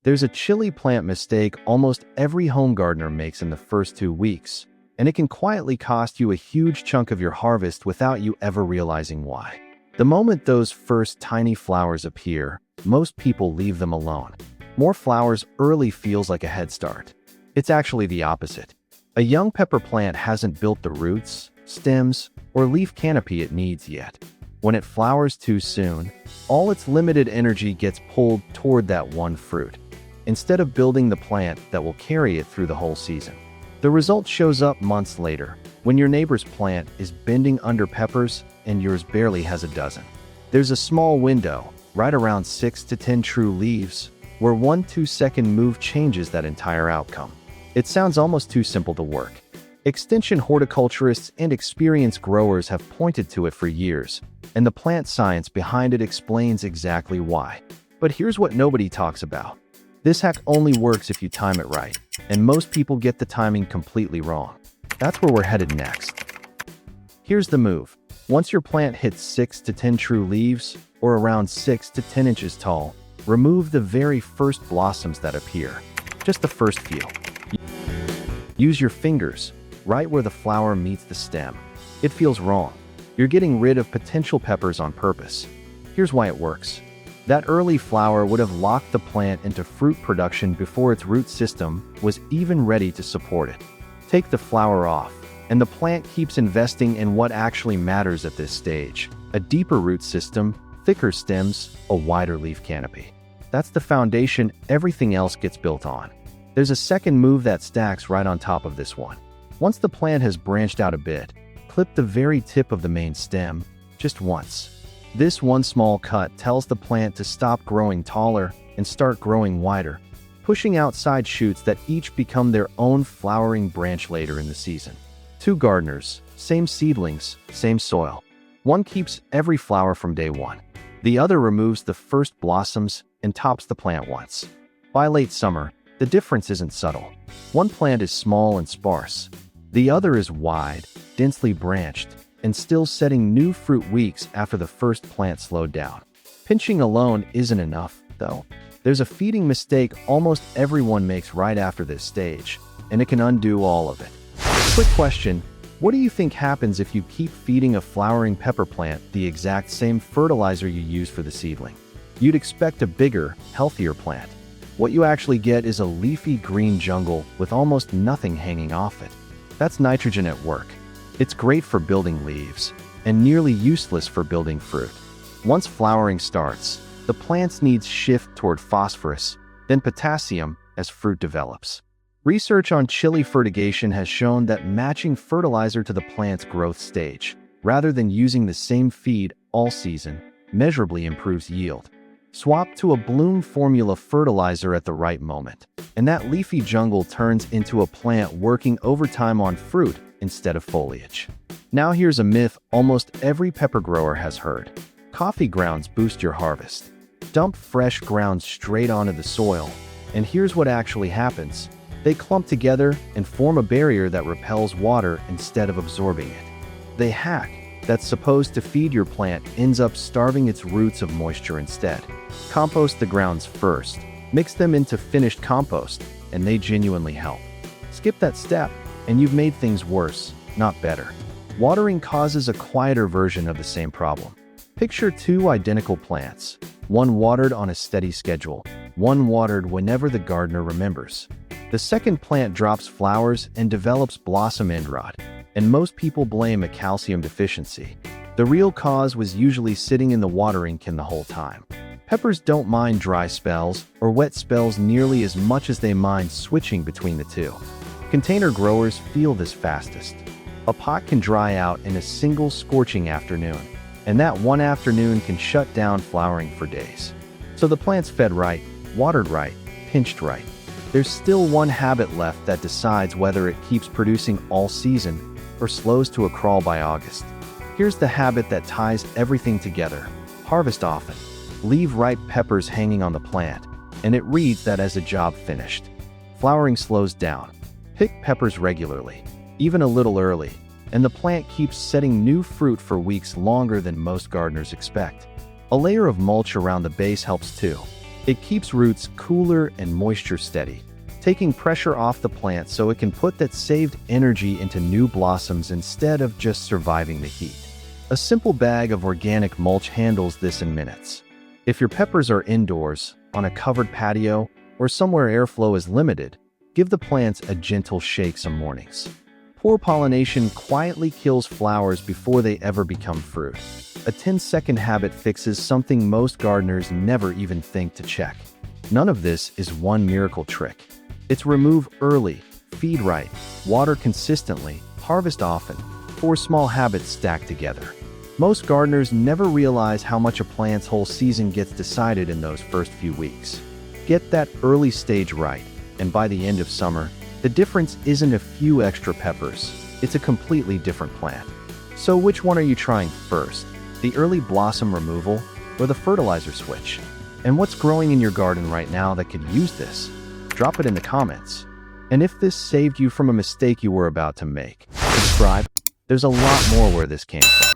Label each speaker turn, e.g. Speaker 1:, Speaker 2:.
Speaker 1: There's a chili plant mistake almost every home gardener makes in the first 2 weeks, and it can quietly cost you a huge chunk of your harvest without you ever realizing why. The moment those first tiny flowers appear, most people leave them alone. More flowers early feels like a head start. It's actually the opposite. A young pepper plant hasn't built the roots, stems, or leaf canopy it needs yet. When it flowers too soon, all its limited energy gets pulled toward that one fruit, instead of building the plant that will carry it through the whole season. The result shows up months later, when your neighbor's plant is bending under peppers and yours barely has a dozen. There's a small window, right around 6 to 10 true leaves, where 1-2 second move changes that entire outcome. It sounds almost too simple to work. Extension horticulturists and experienced growers have pointed to it for years, and the plant science behind it explains exactly why. But here's what nobody talks about. This hack only works if you time it right, and most people get the timing completely wrong. That's where we're headed next. Here's the move. Once your plant hits 6 to 10 true leaves, or around 6 to 10 inches tall, remove the very first blossoms that appear. Just the first few. Use your fingers, right where the flower meets the stem. It feels wrong. You're getting rid of potential peppers on purpose. Here's why it works. That early flower would have locked the plant into fruit production before its root system was even ready to support it. Take the flower off, and the plant keeps investing in what actually matters at this stage: a deeper root system, thicker stems, a wider leaf canopy. That's the foundation everything else gets built on. There's a second move that stacks right on top of this one. Once the plant has branched out a bit, clip the very tip of the main stem, just once. This one small cut tells the plant to stop growing taller and start growing wider, pushing out side shoots that each become their own flowering branch later in the season. Two gardeners, same seedlings, same soil. One keeps every flower from day one. The other removes the first blossoms and tops the plant once. By late summer, the difference isn't subtle. One plant is small and sparse. The other is wide, densely branched, and still setting new fruit weeks after the first plant slowed down. Pinching alone isn't enough, though. There's a feeding mistake almost everyone makes right after this stage, and it can undo all of it. Quick question: what do you think happens if you keep feeding a flowering pepper plant the exact same fertilizer you use for the seedling? You'd expect a bigger, healthier plant. What you actually get is a leafy green jungle with almost nothing hanging off it. That's nitrogen at work. It's great for building leaves, and nearly useless for building fruit. Once flowering starts, the plant's needs shift toward phosphorus, then potassium as fruit develops. Research on chili fertigation has shown that matching fertilizer to the plant's growth stage, rather than using the same feed all season, measurably improves yield. Swap to a bloom formula fertilizer at the right moment, and that leafy jungle turns into a plant working overtime on fruit instead of foliage. Now here's a myth almost every pepper grower has heard. Coffee grounds boost your harvest. Dump fresh grounds straight onto the soil, and here's what actually happens. They clump together and form a barrier that repels water instead of absorbing it. The hack that's supposed to feed your plant ends up starving its roots of moisture instead. Compost the grounds first. Mix them into finished compost, and they genuinely help. Skip that step, and you've made things worse, not better. Watering causes a quieter version of the same problem. Picture two identical plants, one watered on a steady schedule, one watered whenever the gardener remembers. The second plant drops flowers and develops blossom end rot, and most people blame a calcium deficiency. The real cause was usually sitting in the watering can the whole time. Peppers don't mind dry spells or wet spells nearly as much as they mind switching between the two. Container growers feel this fastest. A pot can dry out in a single scorching afternoon, and that one afternoon can shut down flowering for days. So the plant's fed right, watered right, pinched right. There's still one habit left that decides whether it keeps producing all season or slows to a crawl by August. Here's the habit that ties everything together. Harvest often. Leave ripe peppers hanging on the plant, and it reads that as a job finished. Flowering slows down. Pick peppers regularly, even a little early, and the plant keeps setting new fruit for weeks longer than most gardeners expect. A layer of mulch around the base helps too. It keeps roots cooler and moisture steady, taking pressure off the plant so it can put that saved energy into new blossoms instead of just surviving the heat. A simple bag of organic mulch handles this in minutes. If your peppers are indoors, on a covered patio, or somewhere airflow is limited, give the plants a gentle shake some mornings. Poor pollination quietly kills flowers before they ever become fruit. A 10-second habit fixes something most gardeners never even think to check. None of this is one miracle trick. It's remove early, feed right, water consistently, harvest often. 4 small habits stacked together. Most gardeners never realize how much a plant's whole season gets decided in those first few weeks. Get that early stage right, and by the end of summer, the difference isn't a few extra peppers, it's a completely different plant. So which one are you trying first? The early blossom removal or the fertilizer switch? And what's growing in your garden right now that could use this? Drop it in the comments. And if this saved you from a mistake you were about to make, subscribe. There's a lot more where this came from.